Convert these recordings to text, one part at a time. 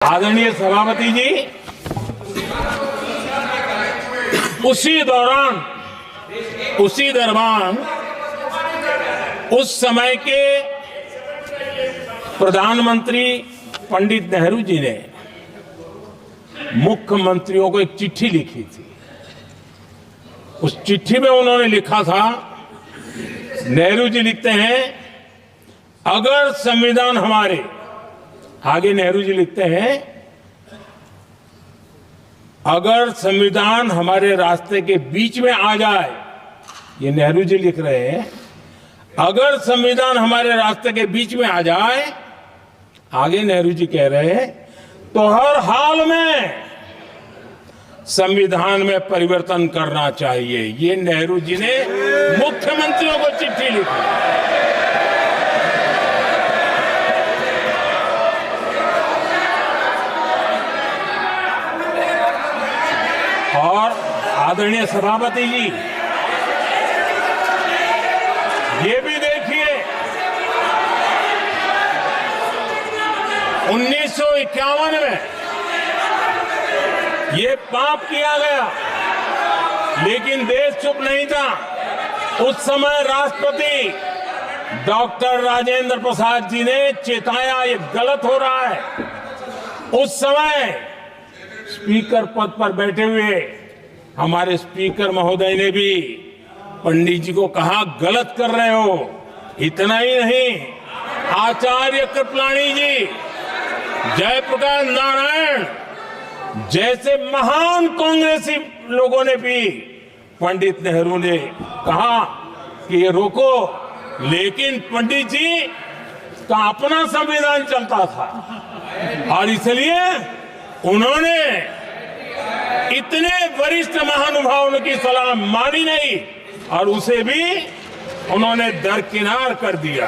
आदरणीय सभापति जी, उसी दरमियान उस समय के प्रधानमंत्री पंडित नेहरू जी ने मुख्यमंत्रियों को एक चिट्ठी लिखी थी। उस चिट्ठी में उन्होंने लिखा था, नेहरू जी लिखते हैं, अगर संविधान हमारे, आगे नेहरू जी लिखते हैं, अगर संविधान हमारे रास्ते के बीच में आ जाए, ये नेहरू जी लिख रहे हैं, अगर संविधान हमारे रास्ते के बीच में आ जाए, आगे नेहरू जी कह रहे हैं, तो हर हाल में संविधान में परिवर्तन करना चाहिए। ये नेहरू जी ने मुख्यमंत्रियों को चिट्ठी लिखी। और आदरणीय सभापति जी, ये भी देखिए, 1951 में ये पाप किया गया, लेकिन देश चुप नहीं था। उस समय राष्ट्रपति डॉक्टर राजेंद्र प्रसाद जी ने चेताया, ये गलत हो रहा है। उस समय स्पीकर पद पर बैठे हुए हमारे स्पीकर महोदय ने भी पंडित जी को कहा, गलत कर रहे हो। इतना ही नहीं, आचार्य कृपलानी जी, जयप्रकाश नारायण जैसे महान कांग्रेसी लोगों ने भी पंडित नेहरू ने कहा कि ये रोको, लेकिन पंडित जी का अपना संविधान चलता था और इसलिए उन्होंने इतने वरिष्ठ महानुभावों की सलाह मानी नहीं और उसे भी उन्होंने दरकिनार कर दिया।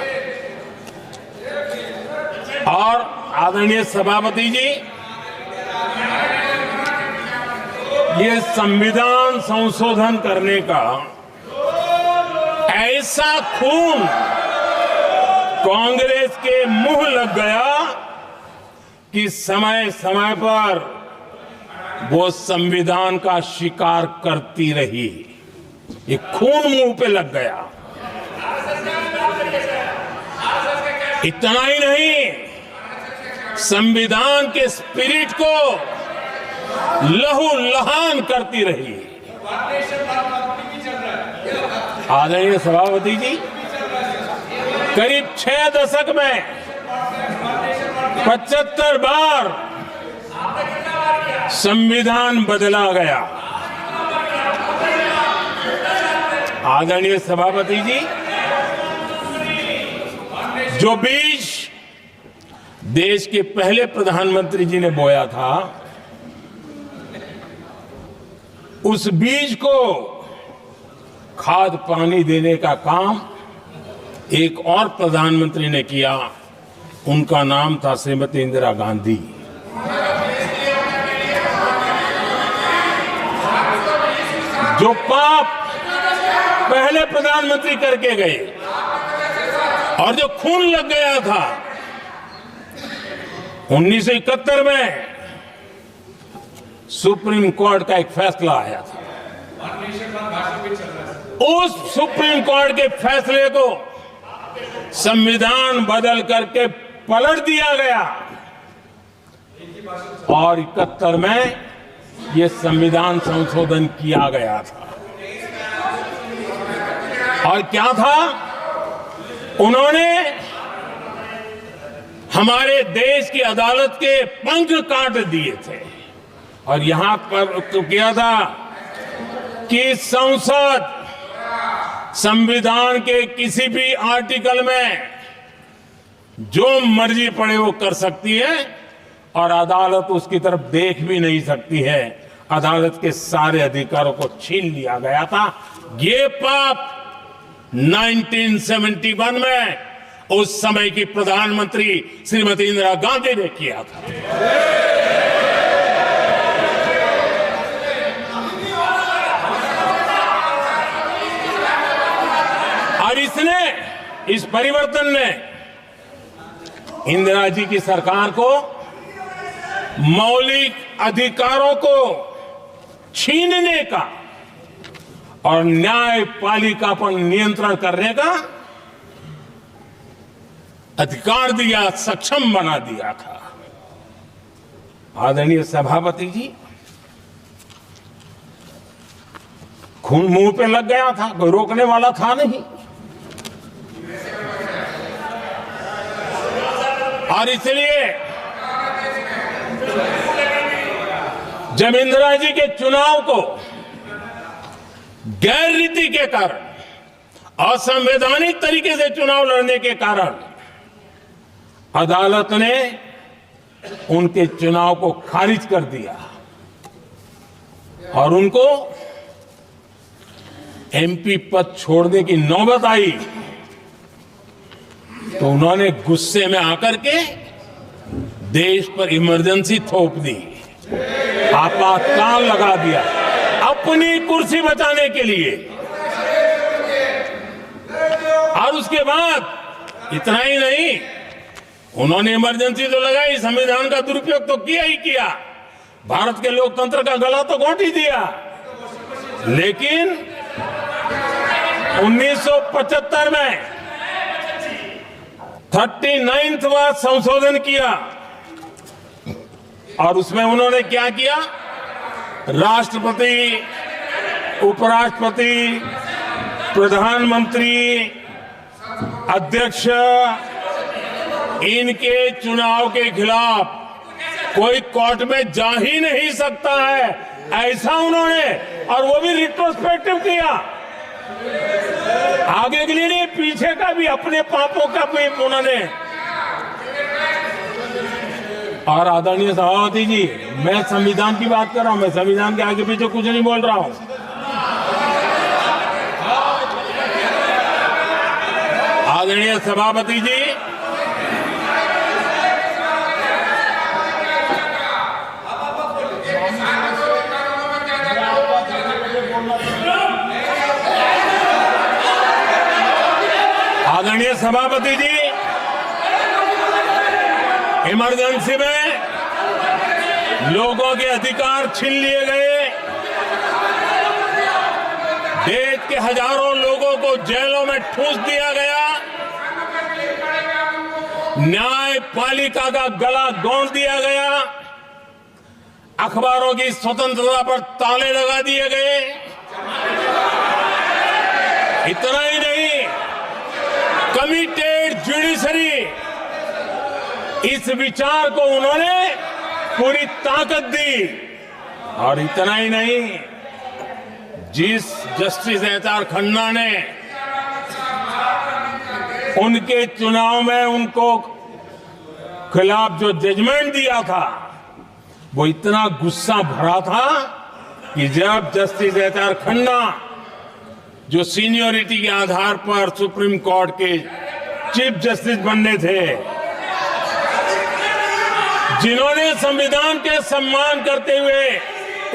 और आदरणीय सभापति जी, ये संविधान संशोधन करने का ऐसा खून कांग्रेस के मुंह लग गया कि समय समय पर वो संविधान का शिकार करती रही। ये खून मुंह पे लग गया। इतना ही नहीं, संविधान के स्पिरिट को लहूलुहान करती रही। आदरणीय सभापति जी, करीब 6 दशक में 75 बार संविधान बदला गया। आदरणीय सभापति जी, जो बीज देश के पहले प्रधानमंत्री जी ने बोया था, उस बीज को खाद पानी देने का काम एक और प्रधानमंत्री ने किया। उनका नाम था श्रीमती इंदिरा गांधी। जो पाप पहले प्रधानमंत्री करके गए और जो खून लग गया था 1971 में, सुप्रीम कोर्ट का एक फैसला आया था। उस सुप्रीम कोर्ट के फैसले को संविधान बदल करके पलट दिया गया और 71 में यह संविधान संशोधन किया गया था। और क्या था, उन्होंने हमारे देश की अदालत के पंख काट दिए थे और यहां पर तो किया था कि संसद संविधान के किसी भी आर्टिकल में जो मर्जी पड़े वो कर सकती है और अदालत उसकी तरफ देख भी नहीं सकती है। अदालत के सारे अधिकारों को छीन लिया गया था। ये पाप 1971 में उस समय की प्रधानमंत्री श्रीमती इंदिरा गांधी ने किया था। और इस परिवर्तन ने इंदिरा जी की सरकार को मौलिक अधिकारों को छीनने का और न्यायपालिका पर नियंत्रण करने का अधिकार दिया, सक्षम बना दिया था। आदरणीय सभापति जी, खून मुंह पे लग गया था, कोई रोकने वाला था नहीं। और इसलिए जब इंदिरा जी के चुनाव को गैर रीति के कारण, असंवैधानिक तरीके से चुनाव लड़ने के कारण अदालत ने उनके चुनाव को खारिज कर दिया और उनको एमपी पद छोड़ने की नौबत आई, तो उन्होंने गुस्से में आकर के देश पर इमरजेंसी थोप दी, आपातकाल लगा दिया अपनी कुर्सी बचाने के लिए। और उसके बाद इतना ही नहीं, उन्होंने इमरजेंसी तो लगाई, संविधान का दुरुपयोग तो किया ही किया, भारत के लोकतंत्र का गला तो घोंट ही दिया। लेकिन 1975 में 39वां संशोधन किया और उसमें उन्होंने क्या किया, राष्ट्रपति, उपराष्ट्रपति, प्रधानमंत्री, अध्यक्ष, इनके चुनाव के खिलाफ कोई कोर्ट में जा ही नहीं सकता है, ऐसा उन्होंने, और वो भी रिट्रोस्पेक्टिव किया, आगे के लिए नहीं, पीछे का भी, अपने पापों का भी उन्होंने। और आदरणीय सभापति जी, मैं संविधान की बात कर रहा हूं, मैं संविधान के आगे पीछे कुछ नहीं बोल रहा हूं। आदरणीय सभापति जी, आदरणीय सभापति जी, इमरजेंसी में लोगों के अधिकार छीन लिए गए, देश के हजारों लोगों को जेलों में ठूंस दिया गया, न्यायपालिका का गला घोंट दिया गया, अखबारों की स्वतंत्रता पर ताले लगा दिए गए। इतना ही नहीं, कमिटेड जुडिशरी, इस विचार को उन्होंने पूरी ताकत दी। और इतना ही नहीं, जिस जस्टिस एच.आर. खन्ना ने उनके चुनाव में उनको खिलाफ जो जजमेंट दिया था, वो इतना गुस्सा भरा था कि जब जस्टिस एच.आर. खन्ना, जो सीनियरिटी के आधार पर सुप्रीम कोर्ट के चीफ जस्टिस बनने थे, जिन्होंने संविधान के सम्मान करते हुए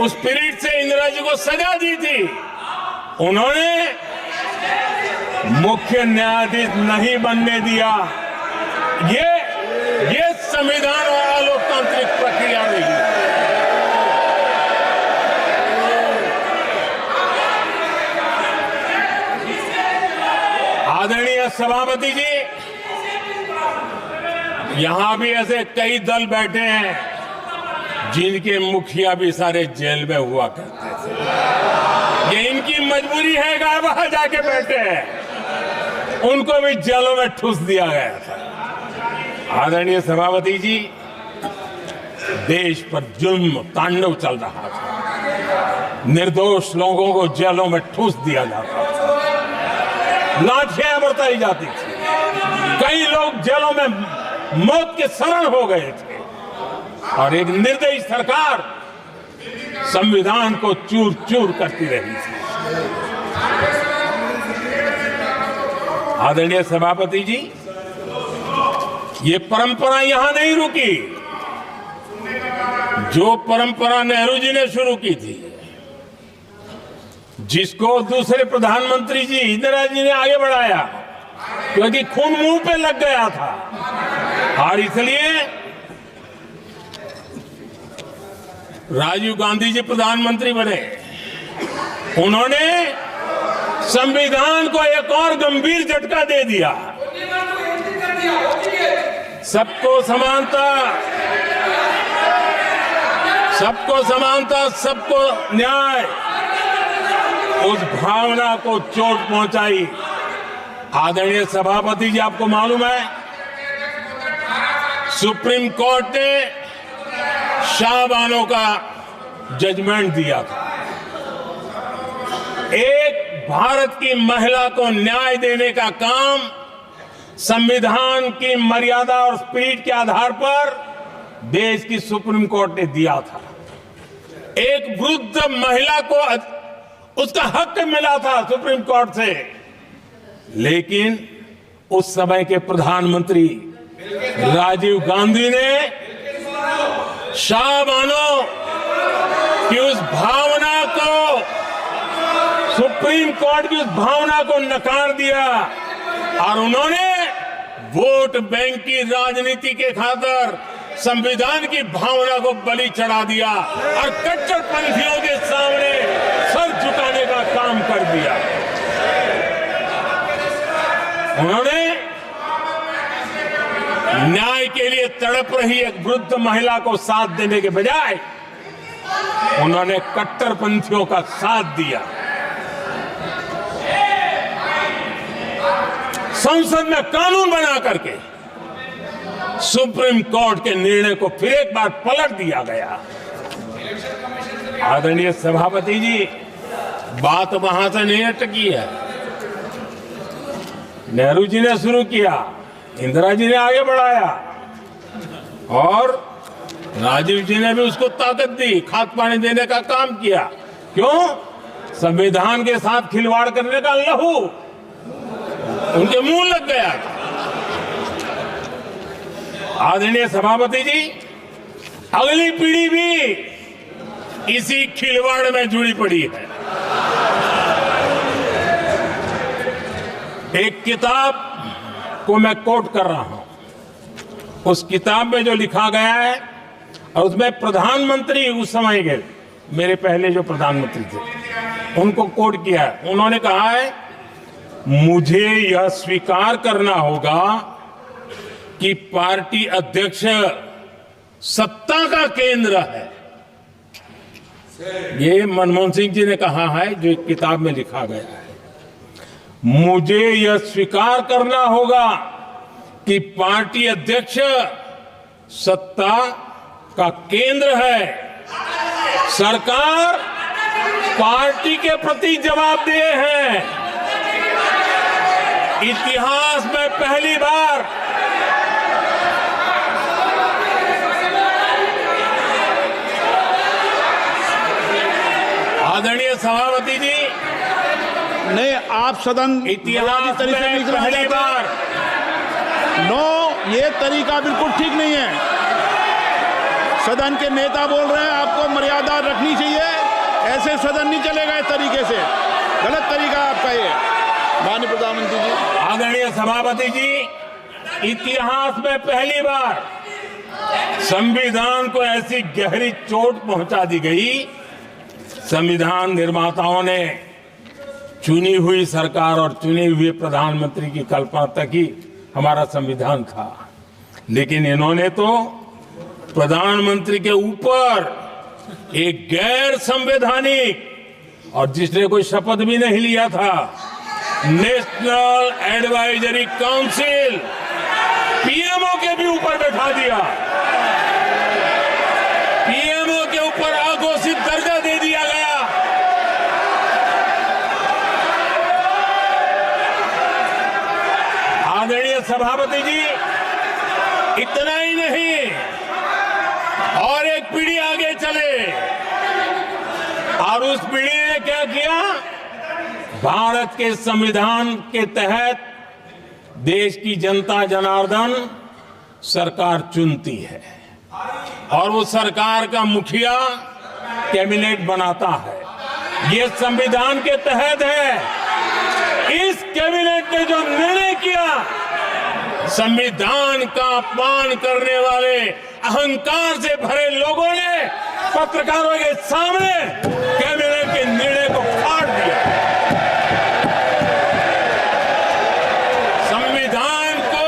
उस स्पिरिट से इंदिरा जी को सजा दी थी, उन्होंने मुख्य न्यायाधीश नहीं बनने दिया। ये संविधान और लोकतांत्रिक प्रक्रिया रही। आदरणीय सभापति जी, यहां भी ऐसे कई दल बैठे हैं जिनके मुखिया भी सारे जेल में हुआ करते थे। ये इनकी मजबूरी है कि वहां जाके बैठे हैं, उनको भी जेलों में ठूस दिया गया था। आदरणीय सभापति जी, देश पर जुल्म तांडव चल रहा था, निर्दोष लोगों को जेलों में ठूस दिया जाता था, लाठियां बरताई जाती थी, कई लोग जेलों में मौत के शरण हो गए थे, और एक निर्दयी सरकार संविधान को चूर चूर करती रही थी। आदरणीय सभापति जी, ये परंपरा यहां नहीं रुकी। जो परंपरा नेहरू जी ने शुरू की थी, जिसको दूसरे प्रधानमंत्री जी इंदिरा जी ने आगे बढ़ाया, क्योंकि खून मुंह पे लग गया था, और इसलिए राजीव गांधी जी प्रधानमंत्री बने, उन्होंने संविधान को एक और गंभीर झटका दे दिया। सबको समानता, सबको समानता, सबको न्याय, उस भावना को चोट पहुंचाई। आदरणीय सभापति जी, आपको मालूम है सुप्रीम कोर्ट ने शाहबानो का जजमेंट दिया था। एक भारत की महिला को न्याय देने का काम संविधान की मर्यादा और स्पिरिट के आधार पर देश की सुप्रीम कोर्ट ने दिया था। एक वृद्ध महिला को उसका हक मिला था सुप्रीम कोर्ट से, लेकिन उस समय के प्रधानमंत्री राजीव गांधी ने शाहबानो की उस भावना को, सुप्रीम कोर्ट की उस भावना को नकार दिया और उन्होंने वोट बैंक की राजनीति के खातिर संविधान की भावना को बलि चढ़ा दिया और कट्टरपंथियों के सामने सर झुकाने का काम कर दिया। उन्होंने न्याय के लिए तड़प रही एक वृद्ध महिला को साथ देने के बजाय उन्होंने कट्टरपंथियों का साथ दिया। संसद में कानून बना करके सुप्रीम कोर्ट के निर्णय को फिर एक बार पलट दिया गया। आदरणीय सभापति जी, बात वहां से नहीं अटकी है। नेहरू जी ने शुरू किया, इंदिरा जी ने आगे बढ़ाया और राजीव जी ने भी उसको ताकत दी, खाद पानी देने का काम किया। क्यों? संविधान के साथ खिलवाड़ करने का लहू उनके मुंह लग गया। आदरणीय सभापति जी, अगली पीढ़ी भी इसी खिलवाड़ में जुड़ी पड़ी है। एक किताब को मैं कोट कर रहा हूं। उस किताब में जो लिखा गया है और उसमें प्रधानमंत्री उस समय के मेरे पहले जो प्रधानमंत्री थे उनको कोट किया है। उन्होंने कहा है, मुझे यह स्वीकार करना होगा कि पार्टी अध्यक्ष सत्ता का केंद्र है। ये मनमोहन सिंह जी ने कहा है, जो एक किताब में लिखा गया है। मुझे यह स्वीकार करना होगा कि पार्टी अध्यक्ष सत्ता का केंद्र है। सरकार पार्टी के प्रति जवाबदेह है। इतिहास में पहली बार आदरणीय सभापति जी, नहीं, आप सदन इतिहास में पहली बार ये तरीका बिल्कुल ठीक नहीं है। सदन के नेता बोल रहे हैं, आपको मर्यादा रखनी चाहिए। ऐसे सदन नहीं चलेगा इस तरीके से, गलत तरीका आपका ये। माननीय प्रधानमंत्री जी, आदरणीय सभापति जी, इतिहास में पहली बार संविधान को ऐसी गहरी चोट पहुंचा दी गई। संविधान निर्माताओं ने चुनी हुई सरकार और चुने हुए प्रधानमंत्री की कल्पना तक ही हमारा संविधान था, लेकिन इन्होंने तो प्रधानमंत्री के ऊपर एक गैर संवैधानिक, और जिसने कोई शपथ भी नहीं लिया था, नेशनल एडवाइजरी काउंसिल पीएमओ के भी ऊपर बैठा दिया। पीएमओ के ऊपर अघोषित दर्जा दे दिया गया। आदरणीय सभापति जी, इतना ही नहीं, और एक पीढ़ी आगे चले और उस पीढ़ी ने क्या किया? भारत के संविधान के तहत देश की जनता जनार्दन सरकार चुनती है और वो सरकार का मुखिया कैबिनेट बनाता है। ये संविधान के तहत है। इस कैबिनेट ने जो निर्णय किया, संविधान का अपमान करने वाले अहंकार से भरे लोगों ने पत्रकारों के सामने कैबिनेट के निर्णय को फाड़ दिया। संविधान को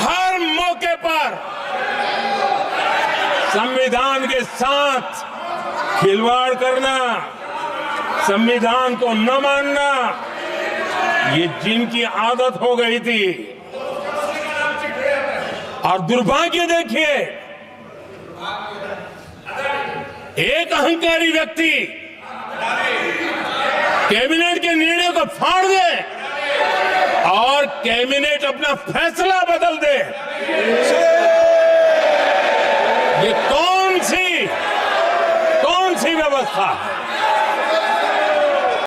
हर मौके पर संविधान के साथ खिलवाड़ करना, संविधान को न मानना, ये जिनकी आदत हो गई थी। और दुर्भाग्य देखिए, एक अहंकारी व्यक्ति कैबिनेट के निर्णय को फाड़ दे और कैबिनेट अपना फैसला बदल दे। ये कौन सी व्यवस्था है?